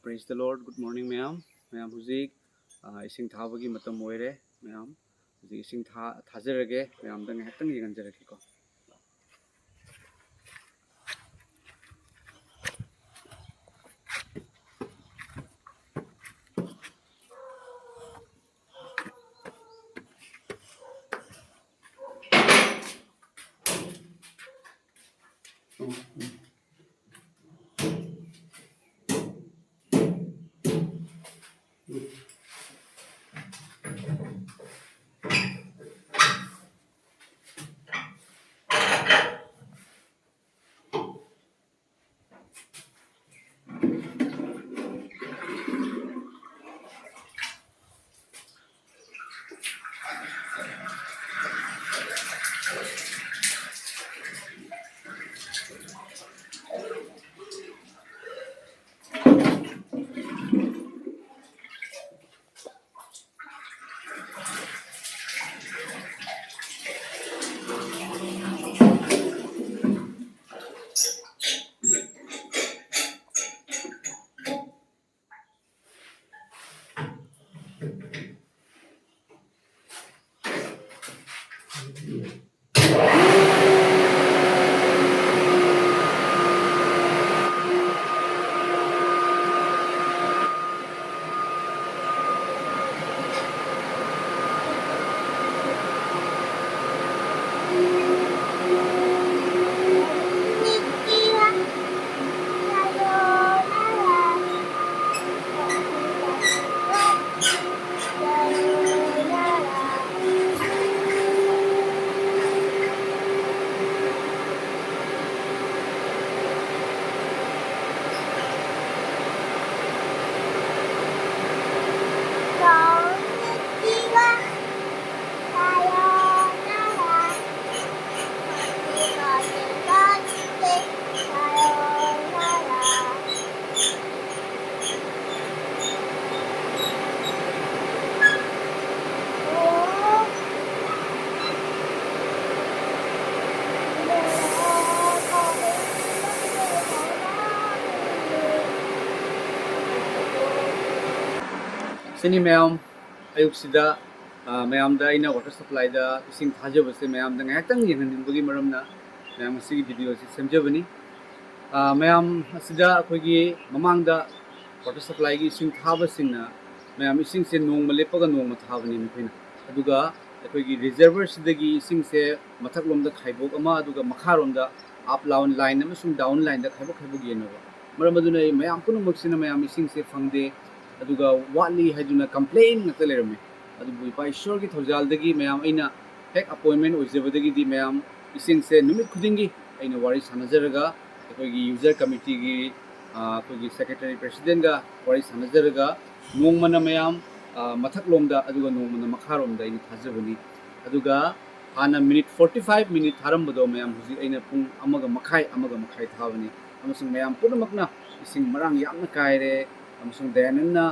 Praise the Lord. Good morning, ma'am. Ma'am, huzik ising thabagi matam moire, ma'am. Huzik ising thazerage, ma'am dang hatang yiganjarake ko. Sini ma'am, ayuk sida ma'am da ina water supply da ising thajabase ma'am dang hatang yiganjinbagi maramna ma'am sigi video si semjabani. Ma'am sida akoigi mamang da water supply gi ising thabasingna ma'am ising se nong malepaga nong mathabani mukhaina. Aduga akoigi reservoir sidagi ising se mathak lom da khaibok ama aduga makharom da up down line amasung down line da khaibok yenova. Maram aduna ma'am punumak sina ma'am ising se fangde aduga watli haiduna complain ngata lerame adubu ipa ishor gi thojaldagi mayam aina hek appointment oizebadagi di mayam ising se numit khudingi aina wari sanajaraga akoigi user committee gi akoigi secretary president ga wari sanajaraga nongmana mayam mathak lomda aduga nongmana makharomda aina thajabani aduga hana minute 45 minute tharambado mayam huji aina pung amaga makhai thabani amasung mayam punamakna ising marang yamna kaire amasung dayanna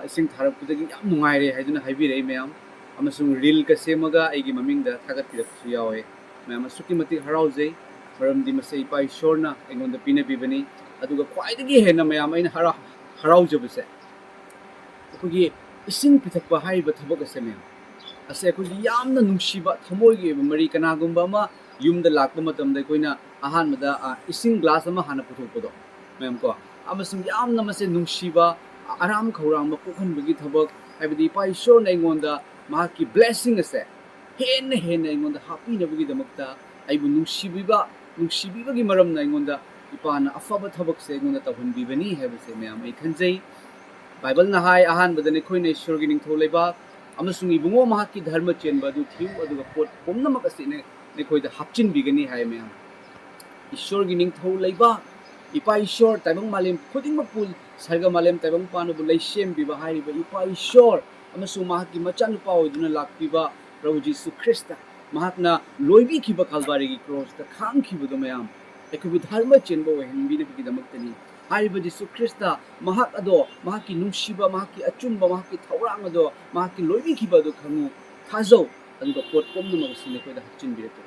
ising tharapudagi yam nungaire haiduna haibirei mayam amasung reel ka semaga aigi mamingda thagatpirapsu yawe mayam asuki mati haraujei maramdi masai ipa ishorna aingonda pinabibani aduga khwaidagi hena mayam aina haraujabase akogi ising pithakpa haiba thabak ase mayam ase akogi yamna nungsiba thamoigi mari kanagumba ma yumda lakpa matamda koina ahanmada ising glass ama hana puthokpodo mayam ko amasung yamna mase nungsiba aram khauram ma kokhanbagi thabak haibadi ipa ishorna aingonda mahaki blessing ase hena aingonda happy nabagi damakta aibu nungsibibagi maramna aingonda ipana afaba thabak se aingonda tawhanbibani haibase mayam ai khanjai bible na hai ahan badane khoina ishorgi ningthau leiba amasung ibungo mahaki dharma chenba du thiu aduga pot pomnamak ase ne khoida hapchin bigani hai mayam ishorgi ningthau leiba ipa ishor taibang malem khuding mapul sarga malem taibang panu bulai shem biba hariba ipa ishor amasu mahaki machan pa oduna lakpiba Prabhu Jisu Krista mahakna loibi kiba kalvari gi cross ta khang kiba do mayam ekubi dharma chenbo henbi ne bigidamaktani hariba Jisu Krista mahak ado mahaki nungsiba mahaki achumba mahaki thaurang ado mahaki loibi kiba do khangu thajo aduga pot pomna masine koida hachin bireto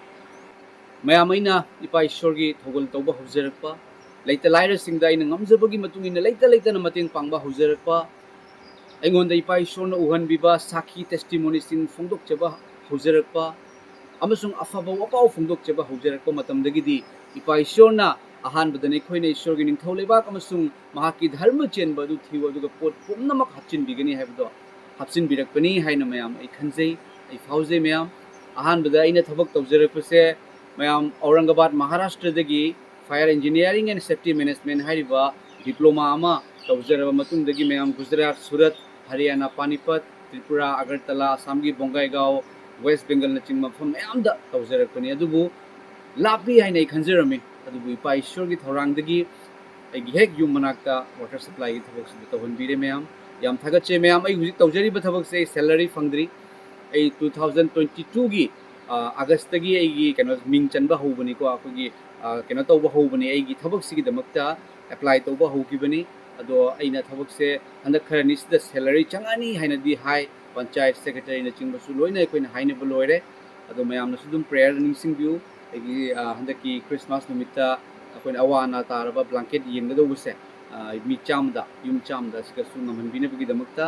mayam aina ipa ishor gi thogol tawba hobjerakpa leita laira singda ina ngamjabagi matung ina leita na mateng pangba haujarakpa aingonda ipa ishorna uhanbiba sakhi testimony sing phongdokchaba haujarakpa amasung afaba wapau phongdokchaba haujarakpa matamdagidi ipa ishorna ahanbadane khoina ishorgi ningthau lebak amasung mahaki dharma chenba du thiwa duga pot pumnamak hapchin bigani haibdo hapchin birakpani haina mayam ai khanjai ai faujai mayam ahanbada aina thabak tawjarakpase mayam Aurangabad Maharashtra dagi fire engineering and safety management hairiba diploma ama tawjaraba matungdagi mayam Gujarat Surat Haryana Panipat Tripura Agartala Assamgi Bongaigaon West Bengal na chingma pham mayamda tawjarakpani adubu lapi haina ai khanjarami adubu ipa ishorgi thorangdagi aigi hek yum manakta water supply gi thabak sida tawhanbire mayam yam thagache mayam ai huji tawjariba thabak se salary fangdri ai 2022 gi August gi aigi keno ming chanba hobani ko akogi keno tawba hobani aigi thabak sigi damakta apply tawba hokibani ado aina thabak se handak kharani sida salary changani haina di hai panchayat secretary na chingba su loina koina haina boloire ado mayam na sudum prayer ningsing view aigi handaki Christmas numita akoina awana taraba blanket yengda buse mi chamda yum chamda sika su namanbina bagi damakta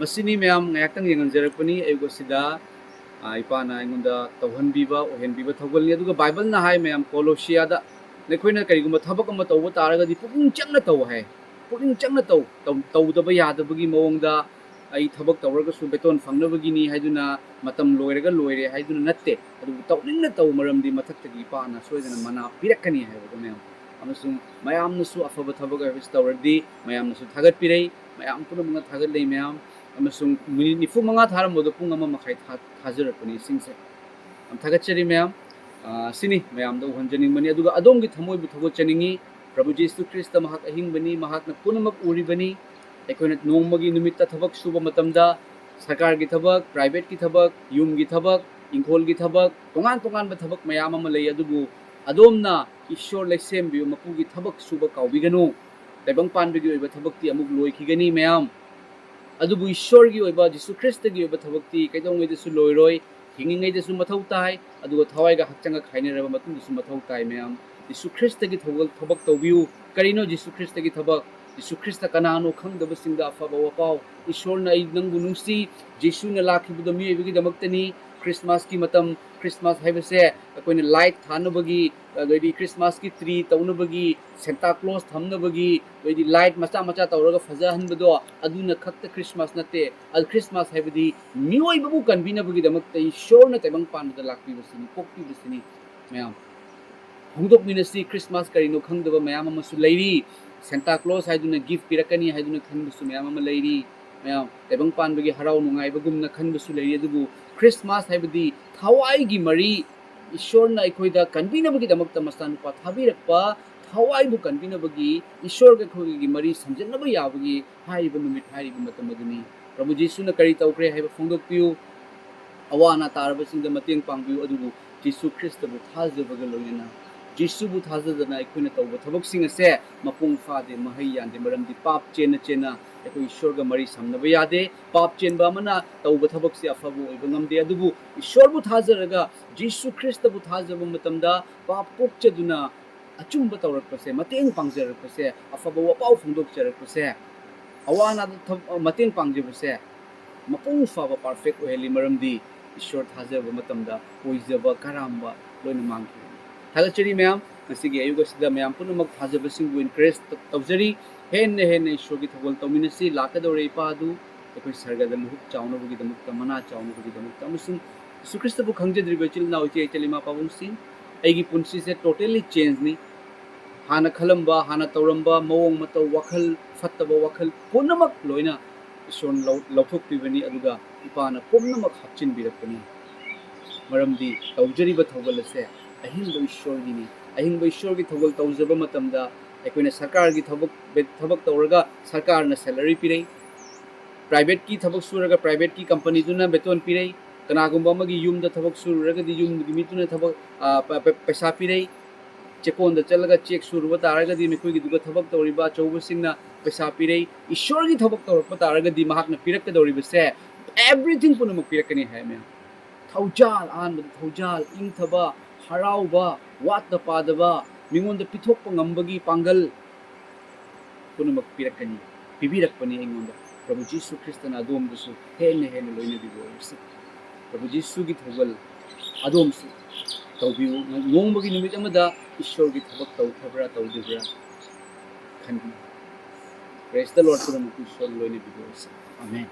masini mayam ngayaktang yenganjarakpani ayo sida ipana aingonda tawhanbiba ohenbiba thawgalni aduga bible na hai mayam Colosia da nekhoina kariguma thabak ama tawba taragadi puking changna taw hai puking changna taw tawdaba yadabagi mawongda ai thabak tawraga su beton fangnabagi ni haiduna matam loiraga loire haiduna natte adu tawningna taw maramdi mathaktagi ipana soidana mana pirakani haiba mayam amasung mayam nasu afaba thabak habis tawradi mayam nasu thagat pirai mayam puna mga thagat lei mayam amasung minit nifu mga tharam bodo pung ama makai thajarapani singse am thagachari mayam sini mayam da uhanjaning mani aduga adom gi thamoi bu thagot chaningi Prabhu Jesus Christ mahak ahing bani mahak na punamak uri bani ekoina nongmagi numitta thabak suba matamda sarkar gi thabak private gi thabak yum gi thabak ingkhol gi thabak tongan ba thabak mayam ama lei adubu adomna ishor leksem bi mapu gi thabak suba kaubiganu taibang panbigi oiba thabakti amuk loikhigani mayam adubu ishorgi oiba Jesu Christ gi oiba thabakti kaidongwei desu loiroi hingingai desu mathau tai aduga thawaiga hakchanga khainaraba matung desu mathau tai mayam Jesu Christ gi thabak tawbiu karino Jesu Christ gi thabak Jesu Christ kanano khangdaba singda afaba wapau ishorna ai nangbu nungsi Jesu na lakhibuda mi oibagi damaktani Christmas ki matam Christmas haibase akoina light thanabagi gadi Christmas ki tree tawnabagi Santa Claus thamnabagi gadi light macha tawraga fajahanbado aduna khakta Christmas nate ad Christmas haibadi mioi babu kanbinabagi damakta ishorna taibang panda lakpibasini pokpibasini mayam hongdok minasi Christmas karino khangdaba mayam amasu leiri Santa Claus haiduna gift pirakani haiduna khanbasu mayam ama leiri mayam taibang panbagi harau nungai bagumna khanbasu leiri adubu Christmas haibadi thawai gi mari ishorna aikoida kanbinabagi damakta masanupa thabirakpa thawai bu kanbinabagi ishor ga khogi gi mari samjanaba yabagi haiba numit haiba matamaduni Prabhu Jesu na kari tawkre haiba phongdokpiu awana taraba singda mateng pangbiu adubu Jesu Christ bu thajabaga loina Jesu bu thajadana aikoina tawba thabak sing ase mapung fade mahai yande maramdi pap chena ekoi ishor ga mari samnaba yade pap chenba mana tawba thabak se afabu oiba ngamde adubu ishor bu thajaraga Jesu Christ bu thajaba matamda pap pokchaduna achumba tawrakpase mateng pangjarakpase afaba wapau phongdokcharakpase awana mateng pangjabase mapung faba perfect oheli maramdi ishor thajaba matamda poijaba karamba loina mangki thagachari mayam ngasigi ayuga sida mayam punamak thajabasing bu encourage tawjari hen ishorgi thagol tawminasi lakadore ipadu ekoi sargada muhuk chaunabagi damakta mana chaunabagi damakta amusung Jesu Christ bu khangjadriba chilna uche chalima pawungsi aigi punsi se totally change ni hana khalamba hana tawramba mawong mataw wakhal fattaba wakhal punamak loina ishon lauthok pibani aduga ipana punamak hapchin birakani maramdi tawjariba thawgalase ahingba ishorgini ahingba ishorgi thawgal tawjaba matamda aikoina sarkar gi thabak tawraga sarkar na salary pirai private ki thabak suraga private ki company duna beton pirai kanagumba amagi yumda thabak suraga di yum gi mituna thabak paisa pirai chekon da chalaga check suruba taraga di mekoi gi duga thabak tawriba chauba singna paisa pirai ishor gi thabak tawrakpa taraga di mahakna pirakka dawriba se everything punamak pirakani hai me thaujal an thaujal ing thaba harauba wat da padaba ꯃꯤꯉꯣꯟꯗ ꯄꯤꯊꯣꯛꯄ ꯉꯝꯕꯒꯤ ꯄꯥꯡꯒꯜ ꯄꯨꯝꯅꯃꯛ ꯄꯤꯔꯛꯀꯅꯤ ꯄꯤꯕꯤꯔꯛꯄꯅꯤ ꯑꯩꯉꯣꯟꯗ ꯄ꯭ꯔꯚꯨ ꯖꯤꯁꯨ ꯈ꯭ꯔꯤꯁꯇꯅ ꯑꯗꯣꯝꯗꯁꯨ ꯍꯦꯟꯅ ꯍꯦꯟꯅ ꯂꯣꯏꯅꯕꯤꯕ ꯑꯣꯏꯔꯁꯤ ꯄ꯭ꯔꯚꯨ ꯖꯤꯁꯨꯒꯤ ꯊꯧꯒꯜ ꯑꯗꯣꯝꯁꯨ ꯇꯧꯕꯤꯌꯨ ꯅꯣꯡꯃꯒꯤ ꯅꯨꯃꯤꯠ ꯑꯃꯗ ꯏꯁꯣꯔꯒꯤ ꯊꯕꯛ ꯇꯧꯈ꯭ꯔꯕ꯭ꯔꯥ ꯇꯧꯗꯕ꯭ꯔꯥ ꯈꯟꯕꯤꯌꯨ ꯄ꯭ꯔꯦꯁ ꯗ ꯂꯣꯔꯗ ꯄꯨꯝꯅꯃꯛꯄꯨ ꯏꯁꯣꯔ ꯂꯣꯏꯅꯕꯤꯕ ꯑꯣꯏꯔꯁꯤ ꯑꯃꯦꯟ